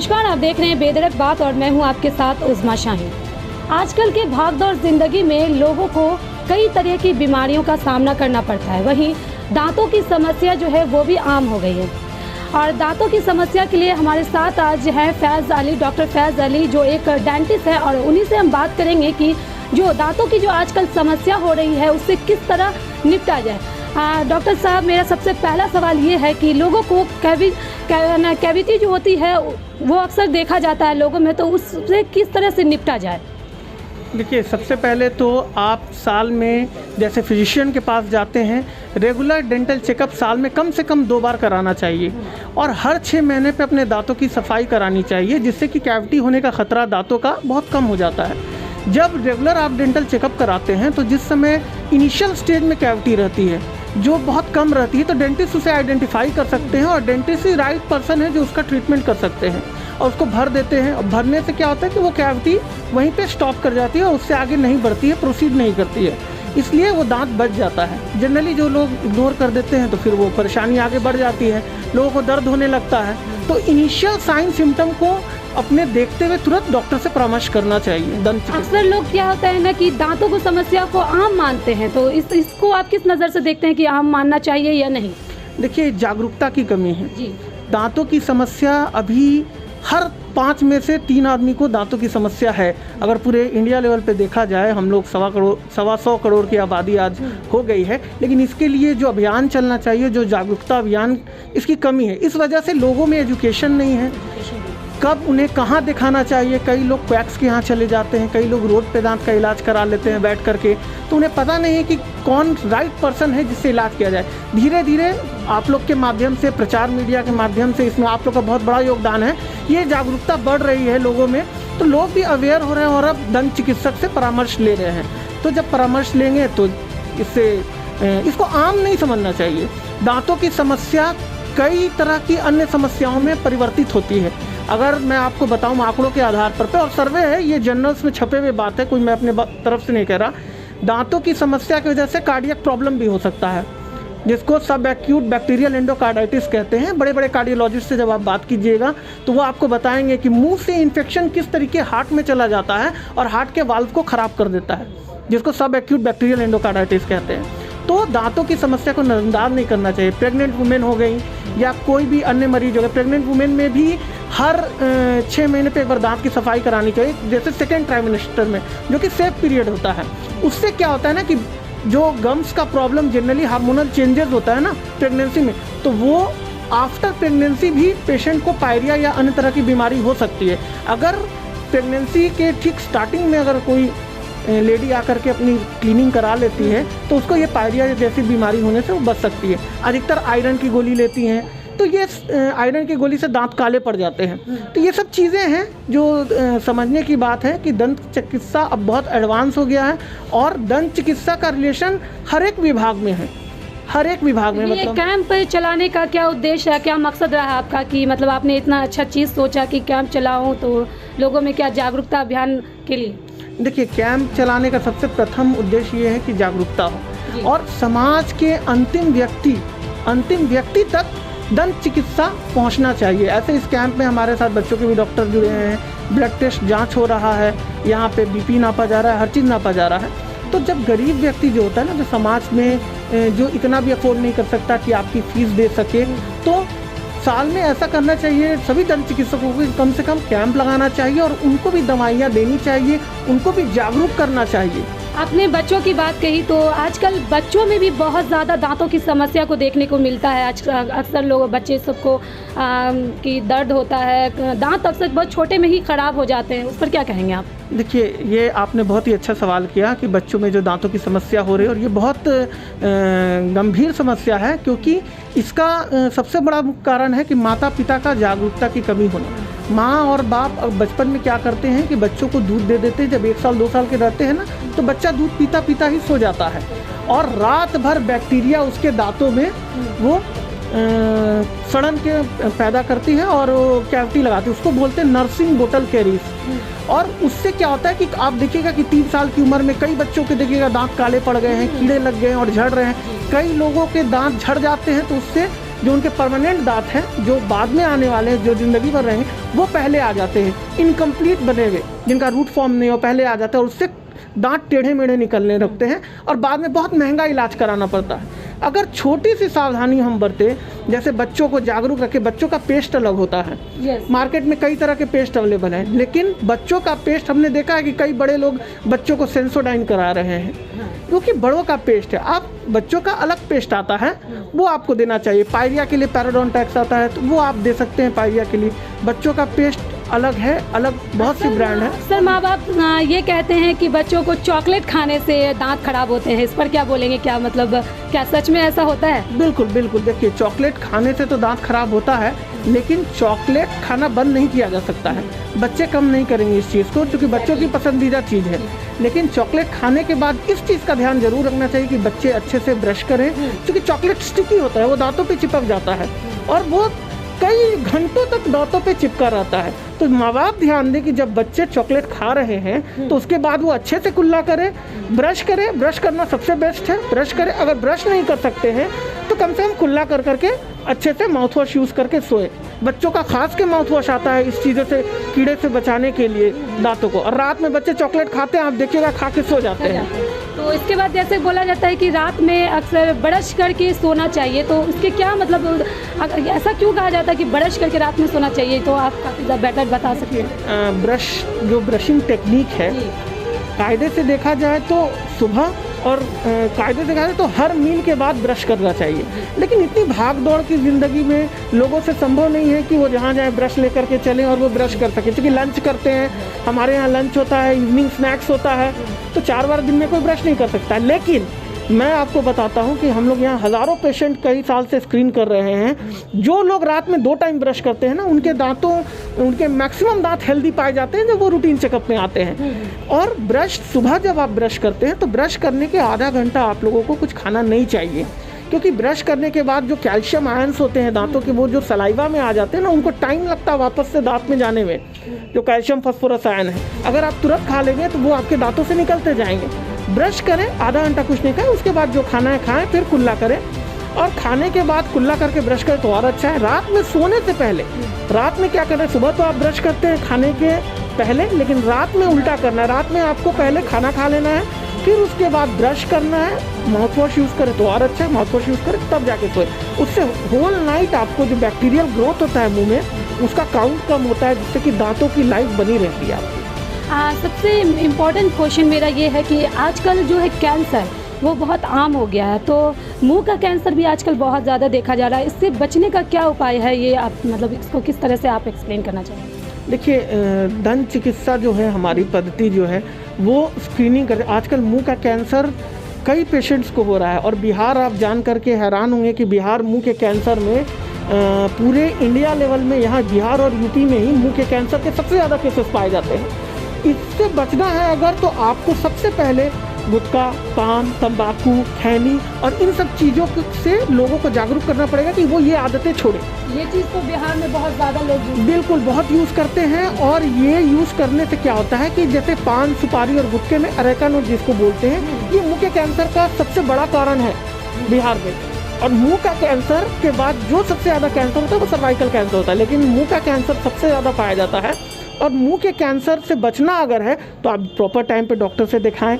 नमस्कार, आप देख रहे हैं बेधड़क बात और मैं हूं आपके साथ उज़मा शाहीन। आजकल के भागदौड़ ज़िंदगी में लोगों को कई तरह की बीमारियों का सामना करना पड़ता है। वहीं दांतों की समस्या जो है वो भी आम हो गई है और दांतों की समस्या के लिए हमारे साथ आज हैं फैज़ अली, डॉक्टर फैज़ अली, जो एक डेंटिस्ट है और उन्हीं से हम बात करेंगे कि जो दांतों की जो आजकल समस्या हो रही है उससे किस तरह निपटा जाए। डॉक्टर साहब, मेरा सबसे पहला सवाल ये है कि लोगों को कैविटी जो होती है वो अक्सर देखा जाता है लोगों में, तो उससे किस तरह से निपटा जाए? देखिए, सबसे पहले तो आप साल में जैसे फिजिशियन के पास जाते हैं, रेगुलर डेंटल चेकअप साल में कम से कम 2 बार कराना चाहिए और हर 6 महीने पे अपने दांतों की सफाई करानी चाहिए, जिससे कि कैविटी होने का ख़तरा दांतों का बहुत कम हो जाता है। जब रेगुलर आप डेंटल चेकअप कराते हैं तो जिस समय इनिशियल स्टेज में कैविटी रहती है जो बहुत कम रहती है, तो डेंटिस्ट उसे आइडेंटिफाई कर सकते हैं और डेंटिस्ट ही राइट पर्सन है जो उसका ट्रीटमेंट कर सकते हैं और उसको भर देते हैं। और भरने से क्या होता है कि वो कैविटी वहीं पे स्टॉप कर जाती है और उससे आगे नहीं बढ़ती है, प्रोसीड नहीं करती है, इसलिए वो दांत बच जाता है। जनरली जो लोग इग्नोर कर देते हैं तो फिर वो परेशानी आगे बढ़ जाती है, लोगों को दर्द होने लगता है। तो इनिशियल साइन सिम्टम को अपने देखते हुए तुरंत डॉक्टर से परामर्श करना चाहिए। अक्सर लोग क्या होता है ना कि दांतों को समस्या को आम मानते हैं, तो इसको आप किस नज़र से देखते हैं कि आम मानना चाहिए या नहीं? देखिए, जागरूकता की कमी है जी। दांतों की समस्या अभी हर 5 में से 3 आदमी को दांतों की समस्या है। अगर पूरे इंडिया लेवल पे देखा जाए, हम लोग 125 करोड़ की आबादी आज हो गई है, लेकिन इसके लिए जो अभियान चलना चाहिए, जो जागरूकता अभियान, इसकी कमी है। इस वजह से लोगों में एजुकेशन नहीं है, कब उन्हें कहाँ दिखाना चाहिए। कई लोग क्वैक्स के यहाँ चले जाते हैं, कई लोग रोड पे दांत का इलाज करा लेते हैं बैठ करके, तो उन्हें पता नहीं है कि कौन राइट पर्सन है जिससे इलाज किया जाए। धीरे धीरे आप लोग के माध्यम से, प्रचार मीडिया के माध्यम से, इसमें आप लोग का बहुत बड़ा योगदान है, ये जागरूकता बढ़ रही है लोगों में, तो लोग भी अवेयर हो रहे हैं और अब दंत चिकित्सक से परामर्श ले रहे हैं। तो जब परामर्श लेंगे तो इसको आम नहीं समझना चाहिए। दांतों की समस्या कई तरह की अन्य समस्याओं में परिवर्तित होती है। अगर मैं आपको बताऊं आंकड़ों के आधार पर और सर्वे है, ये जर्नल्स में छपे हुए बात है, कोई मैं अपने तरफ से नहीं कह रहा। दांतों की समस्या की वजह से कार्डियक प्रॉब्लम भी हो सकता है, जिसको सब एक्यूट बैक्टीरियल एंडोकार्डाइटिस कहते हैं। बड़े बड़े कार्डियोलॉजिस्ट से जब आप बात कीजिएगा तो वो आपको बताएंगे कि मुंह से इन्फेक्शन किस तरीके हार्ट में चला जाता है और हार्ट के वाल्व को ख़राब कर देता है, जिसको सब एक्यूट बैक्टीरियल एंडोकार्डाइटिस कहते हैं। तो दांतों की समस्या को नज़रअंदाज नहीं करना चाहिए। प्रेग्नेंट वुमेन हो गई या कोई भी अन्य मरीज हो गए, प्रेग्नेंट वुमेन में भी हर 6 महीने पे एक बार दांत की सफाई करानी चाहिए, जैसे सेकेंड ट्राइमेस्टर में, जो कि सेफ पीरियड होता है। उससे क्या होता है ना कि जो गम्स का प्रॉब्लम, जनरली हार्मोनल चेंजेस होता है ना प्रेगनेंसी में, तो वो आफ्टर प्रेगनेंसी भी पेशेंट को पायरिया या अन्य तरह की बीमारी हो सकती है। अगर प्रेगनेंसी के ठीक स्टार्टिंग में अगर कोई लेडी आकर के अपनी क्लीनिंग करा लेती है तो उसको ये पायरिया जैसी बीमारी होने से वो बच सकती है। अधिकतर आयरन की गोली लेती हैं, तो ये आयरन की गोली से दांत काले पड़ जाते हैं। तो ये सब चीज़ें हैं जो समझने की बात है कि दंत चिकित्सा अब बहुत एडवांस हो गया है और दंत चिकित्सा का रिलेशन हर एक विभाग में है, हर एक विभाग में। मतलब कैंप चलाने का क्या उद्देश्य है, क्या मकसद रहा आपका कि मतलब आपने इतना अच्छा चीज़ सोचा कि कैंप चलाऊं, तो लोगों में क्या जागरूकता अभियान के लिए? देखिए, कैंप चलाने का सबसे प्रथम उद्देश्य ये है कि जागरूकता हो और समाज के अंतिम व्यक्ति तक दंत चिकित्सा पहुंचना चाहिए। ऐसे इस कैंप में हमारे साथ बच्चों के भी डॉक्टर जुड़े हैं, ब्लड टेस्ट जांच हो रहा है, यहाँ पे बीपी नापा जा रहा है, हर चीज़ नापा जा रहा है। तो जब गरीब व्यक्ति जो होता है ना, जो समाज में जो इतना भी अफोर्ड नहीं कर सकता कि आपकी फीस दे सके, तो साल में ऐसा करना चाहिए, सभी दंत चिकित्सकों को कम से कम कैंप लगाना चाहिए और उनको भी दवाइयाँ देनी चाहिए, उनको भी जागरूक करना चाहिए। आपने बच्चों की बात कही, तो आजकल बच्चों में भी बहुत ज़्यादा दांतों की समस्या को देखने को मिलता है। अक्सर लोग, बच्चे सबको कि दर्द होता है, दांत अक्सर बहुत छोटे में ही ख़राब हो जाते हैं, उस पर क्या कहेंगे आप? देखिए, ये आपने बहुत ही अच्छा सवाल किया कि बच्चों में जो दांतों की समस्या हो रही है, और ये बहुत गंभीर समस्या है, क्योंकि इसका सबसे बड़ा कारण है कि माता पिता का जागरूकता की कमी होना। माँ और बाप बचपन में क्या करते हैं कि बच्चों को दूध दे देते हैं। जब 1 साल 2 साल के रहते हैं ना, तो बच्चा दूध पीता पीता ही सो जाता है और रात भर बैक्टीरिया उसके दांतों में वो सड़न के पैदा करती है और कैविटी लगाती है। उसको बोलते हैं नर्सिंग बोटल कैरीज। और उससे क्या होता है कि आप देखिएगा कि 3 साल की उम्र में कई बच्चों के देखिएगा दांत काले पड़ गए हैं, कीड़े लग गए हैं और झड़ रहे हैं। कई लोगों के दांत झड़ जाते हैं, तो उससे जो उनके परमानेंट दांत हैं, जो बाद में आने वाले हैं, जो ज़िंदगी भर रहेंगे, वो पहले आ जाते हैं। इनकम्प्लीट बने हुए जिनका रूट फॉर्म नहीं हो, पहले आ जाता है और उससे दांत टेढ़े मेढ़े निकलने लगते हैं और बाद में बहुत महंगा इलाज कराना पड़ता है। अगर छोटी सी सावधानी हम बरतें, जैसे बच्चों को जागरूक रखें, बच्चों का पेस्ट अलग होता है। मार्केट में कई तरह के पेस्ट अवेलेबल हैं, लेकिन बच्चों का पेस्ट हमने देखा है कि कई बड़े लोग बच्चों को सेंसोडाइन करा रहे हैं, क्योंकि बड़ों का पेस्ट है। आप बच्चों का अलग पेस्ट आता है, वो आपको देना चाहिए। पायरिया के लिए पैराडोनटैक्स आता है, तो वो आप दे सकते हैं पायरिया के लिए। बच्चों का पेस्ट अलग है, अलग बहुत सी ब्रांड है। सर, माँ बाप ये कहते हैं कि बच्चों को चॉकलेट खाने से दांत खराब होते हैं, इस पर क्या बोलेंगे? क्या मतलब, क्या सच में ऐसा होता है? बिल्कुल बिल्कुल, देखिए चॉकलेट खाने से तो दांत खराब होता है, लेकिन चॉकलेट खाना बंद नहीं किया जा सकता है। बच्चे कम नहीं करेंगे इस चीज़ को, क्योंकि बच्चों की पसंदीदा चीज़ है। लेकिन चॉकलेट खाने के बाद इस चीज़ का ध्यान जरूर रखना चाहिए कि बच्चे अच्छे से ब्रश करें, क्योंकि चॉकलेट स्टिकी होता है, वो दांतों पे चिपक जाता है और वो कई घंटों तक दांतों पे चिपका रहता है। तो माँ बाप ध्यान दें कि जब बच्चे चॉकलेट खा रहे हैं तो उसके बाद वो अच्छे से कुल्ला करें, ब्रश करें। ब्रश करना सबसे बेस्ट है, ब्रश करें। अगर ब्रश नहीं कर सकते हैं तो कम से कम कुल्ला कर करके अच्छे से माउथ वॉश यूज़ करके सोए। बच्चों का खास के माउथ वॉश आता है इस चीज़ों से, कीड़े से बचाने के लिए दांतों को। और रात में बच्चे चॉकलेट खाते हैं, आप देखिएगा खा के सो जाते हैं। तो इसके बाद जैसे बोला जाता है कि रात में अक्सर ब्रश करके सोना चाहिए, तो उसके क्या मतलब, ऐसा क्यों कहा जाता है कि ब्रश करके रात में सोना चाहिए? तो आप काफ़ी बेटर बता सकते हैं। ब्रश जो ब्रशिंग टेक्निक है, कायदे से देखा जाए तो सुबह और कायदे से देखा जाए तो हर मील के बाद ब्रश करना चाहिए। लेकिन इतनी भाग दौड़ की ज़िंदगी में लोगों से संभव नहीं है कि वो जहाँ जाए ब्रश लेकर के चलें और वो ब्रश कर सकें, क्योंकि लंच करते हैं, हमारे यहाँ लंच होता है, इवनिंग स्नैक्स होता है, तो 4 बार दिन में कोई ब्रश नहीं कर सकता। लेकिन मैं आपको बताता हूं कि हम लोग यहाँ हज़ारों पेशेंट कई साल से स्क्रीन कर रहे हैं। जो लोग रात में 2 टाइम ब्रश करते हैं ना, उनके दांतों, उनके मैक्सिमम दांत हेल्दी पाए जाते हैं जब वो रूटीन चेकअप में आते हैं। और ब्रश सुबह जब आप ब्रश करते हैं तो ब्रश करने के आधा घंटा आप लोगों को कुछ खाना नहीं चाहिए, क्योंकि ब्रश करने के बाद जो कैल्शियम आयंस होते हैं दांतों के, वो जो सलाइवा में आ जाते हैं ना, उनको टाइम लगता है वापस से दांत में जाने में। जो कैल्शियम फास्फोरस आयन है, अगर आप तुरंत खा लेंगे तो वो आपके दांतों से निकलते जाएंगे। ब्रश करें, आधा घंटा कुछ नहीं खाएं, उसके बाद जो खाना है खाएं, फिर कुल्ला करें। और खाने के बाद कुल्ला करके ब्रश करें तो और अच्छा है। रात में सोने से पहले, रात में क्या करें, सुबह तो आप ब्रश करते हैं खाने के पहले, लेकिन रात में उल्टा करना है। रात में आपको पहले खाना खा लेना है, फिर उसके बाद ब्रश करना है। माउथ वॉश यूज़ करें तो और अच्छा है, माउथ वॉश यूज़ करें तब जाके सोए। उससे होल नाइट आपको जो बैक्टीरियल ग्रोथ होता है मुंह में, उसका काउंट कम होता है, जिससे कि दांतों की लाइफ बनी रहती है आपकी। सबसे इम्पोर्टेंट क्वेश्चन मेरा ये है कि आजकल जो है कैंसर वो बहुत आम हो गया है, तो मुंह का कैंसर भी आजकल बहुत ज़्यादा देखा जा रहा है। इससे बचने का क्या उपाय है, ये आप मतलब इसको किस तरह से आप एक्सप्लेन करना चाहेंगे? देखिए, दंत चिकित्सा जो है, हमारी पद्धति जो है वो स्क्रीनिंग कर, आजकल मुंह का कैंसर कई पेशेंट्स को हो रहा है। और बिहार, आप जान करके हैरान होंगे कि बिहार मुंह के कैंसर में पूरे इंडिया लेवल में, यहाँ बिहार और यूपी में ही मुंह के कैंसर के सबसे ज़्यादा केसेस पाए जाते हैं। इससे बचना है अगर, तो आपको सबसे पहले गुटखा, पान, तंबाकू, खैनी और इन सब चीज़ों से लोगों को जागरूक करना पड़ेगा कि वो ये आदतें छोड़ें। ये चीज़ तो बिहार में बहुत ज़्यादा लोग बिल्कुल बहुत यूज़ करते हैं। और ये यूज़ करने से क्या होता है कि जैसे पान, सुपारी और गुटखे में अरेका नोट जिसको बोलते हैं, ये मुंह के कैंसर का सबसे बड़ा कारण है बिहार में। और मुंह का कैंसर के बाद जो सबसे ज़्यादा कैंसर होता है वो सर्वाइकल कैंसर होता है, लेकिन मुंह का कैंसर सबसे ज़्यादा पाया जाता है। और मुंह के कैंसर से बचना अगर है तो आप प्रॉपर टाइम पे डॉक्टर से दिखाएं,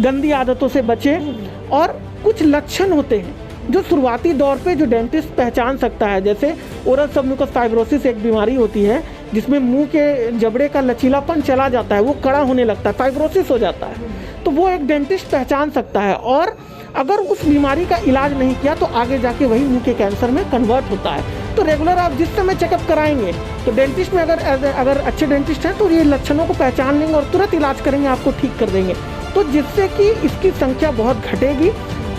गंदी आदतों से बचें। और कुछ लक्षण होते हैं जो शुरुआती दौर पे जो डेंटिस्ट पहचान सकता है, जैसे ओरल सबम्यूकस फाइब्रोसिस एक बीमारी होती है जिसमें मुंह के जबड़े का लचीलापन चला जाता है, वो कड़ा होने लगता है, फाइब्रोसिस हो जाता है, तो वो एक डेंटिस्ट पहचान सकता है। और अगर उस बीमारी का इलाज नहीं किया तो आगे जाके वही मुंह के कैंसर में कन्वर्ट होता है। तो रेगुलर आप जिस समय चेकअप कराएंगे तो डेंटिस्ट में अगर अच्छे डेंटिस्ट हैं तो ये लक्षणों को पहचान लेंगे और तुरंत इलाज करेंगे, आपको ठीक कर देंगे, तो जिससे कि इसकी संख्या बहुत घटेगी।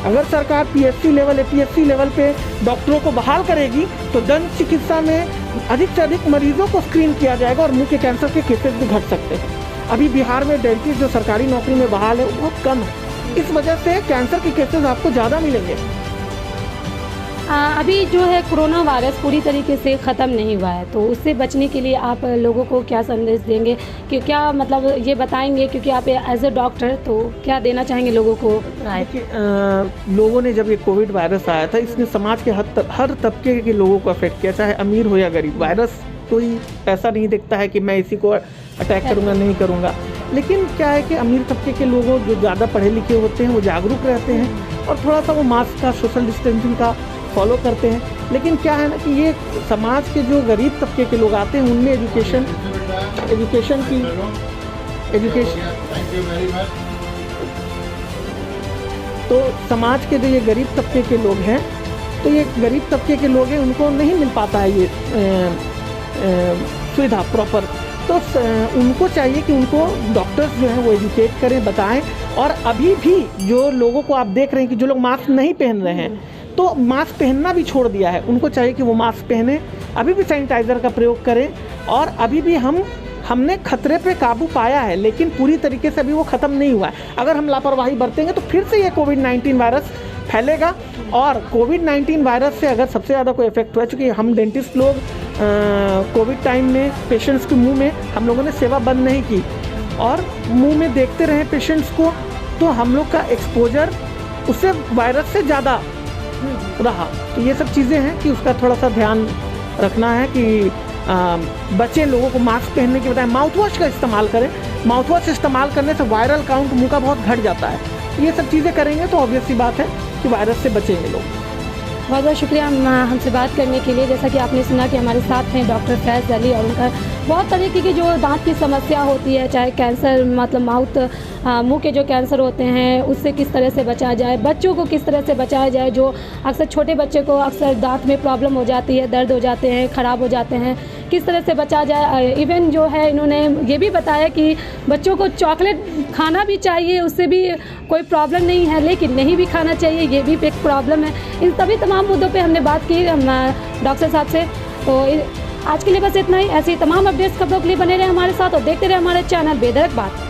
अगर सरकार पीएचसी लेवल, एपीएचसी लेवल पे डॉक्टरों को बहाल करेगी तो दंत चिकित्सा में अधिक से अधिक मरीजों को स्क्रीन किया जाएगा और मुंह के कैंसर के केसेस भी घट सकते हैं। अभी बिहार में डेंटिस्ट जो सरकारी नौकरी में बहाल है वो बहुत कम है, इस वजह से कैंसर के केसेस आपको ज़्यादा मिलेंगे। अभी जो है कोरोना वायरस पूरी तरीके से ख़त्म नहीं हुआ है, तो उससे बचने के लिए आप लोगों को क्या संदेश देंगे कि क्या मतलब ये बताएंगे, क्योंकि आप एज ए डॉक्टर तो क्या देना चाहेंगे लोगों को राय? देखिए, लोगों ने जब ये कोविड वायरस आया था, इसने समाज के हर तबके के लोगों को अफेक्ट किया, चाहे अमीर हो या गरीब। वायरस कोई पैसा नहीं देखता है कि मैं इसी को अटैक करूँगा, नहीं करूँगा। लेकिन क्या है कि अमीर तबके के लोगों जो ज़्यादा पढ़े लिखे होते हैं वो जागरूक रहते हैं और थोड़ा सा वो मास्क का, सोशल डिस्टेंसिंग का फॉलो करते हैं। लेकिन क्या है ना कि ये समाज के जो गरीब तबके के लोग आते हैं उनमें एजुकेशन तो समाज के जो ये गरीब तबके के लोग हैं, तो ये गरीब तबके के लोग हैं, उनको नहीं मिल पाता है ये सुविधा प्रॉपर। तो उनको चाहिए कि उनको डॉक्टर्स जो हैं वो एजुकेट करें, बताएं। और अभी भी जो लोगों को आप देख रहे हैं कि जो लोग मास्क नहीं पहन रहे हैं, तो मास्क पहनना भी छोड़ दिया है, उनको चाहिए कि वो मास्क पहने, अभी भी सैनिटाइज़र का प्रयोग करें। और अभी भी हमने खतरे पे काबू पाया है, लेकिन पूरी तरीके से अभी वो ख़त्म नहीं हुआ है। अगर हम लापरवाही बरतेंगे तो फिर से ये कोविड-19 वायरस फैलेगा। और कोविड-19 वायरस से अगर सबसे ज़्यादा कोई इफेक्ट हुआ, चूँकि हम डेंटिस्ट लोग कोविड टाइम में पेशेंट्स के मुंह में हम लोगों ने सेवा बंद नहीं की और मुंह में देखते रहे पेशेंट्स को, तो हम लोग का एक्सपोजर उससे वायरस से ज़्यादा रहा। तो ये सब चीज़ें हैं कि उसका थोड़ा सा ध्यान रखना है कि बच्चे लोगों को मास्क पहनने के बजाय माउथ वॉश का इस्तेमाल करें। माउथ वॉश इस्तेमाल करने से वायरल काउंट मुंह का बहुत घट जाता है। ये सब चीज़ें करेंगे तो ऑब्वियस सी बात है कि वायरस से बचेंगे लोग। बहुत बहुत शुक्रिया हमसे बात करने के लिए। जैसा कि आपने सुना कि हमारे साथ हैं डॉक्टर फैज़ अली, और उनका बहुत तरीके की जो दांत की समस्या होती है, चाहे कैंसर, मतलब मुंह के जो कैंसर होते हैं उससे किस तरह से बचा जाए, बच्चों को किस तरह से बचाया जाए, जो अक्सर छोटे बच्चे को अक्सर दांत में प्रॉब्लम हो जाती है, दर्द हो जाते हैं, ख़राब हो जाते हैं, किस तरह से बचा जाए। इवन जो है इन्होंने ये भी बताया कि बच्चों को चॉकलेट खाना भी चाहिए, उससे भी कोई प्रॉब्लम नहीं है, लेकिन नहीं भी खाना चाहिए, ये भी एक प्रॉब्लम है। इन सभी तमाम मुद्दों पे हमने बात की डॉक्टर साहब से। तो आज के लिए बस इतना ही। ऐसी तमाम अपडेट्स खबरों के लिए बने रहे हमारे साथ और देखते रहे हमारे चैनल बेधड़क बात।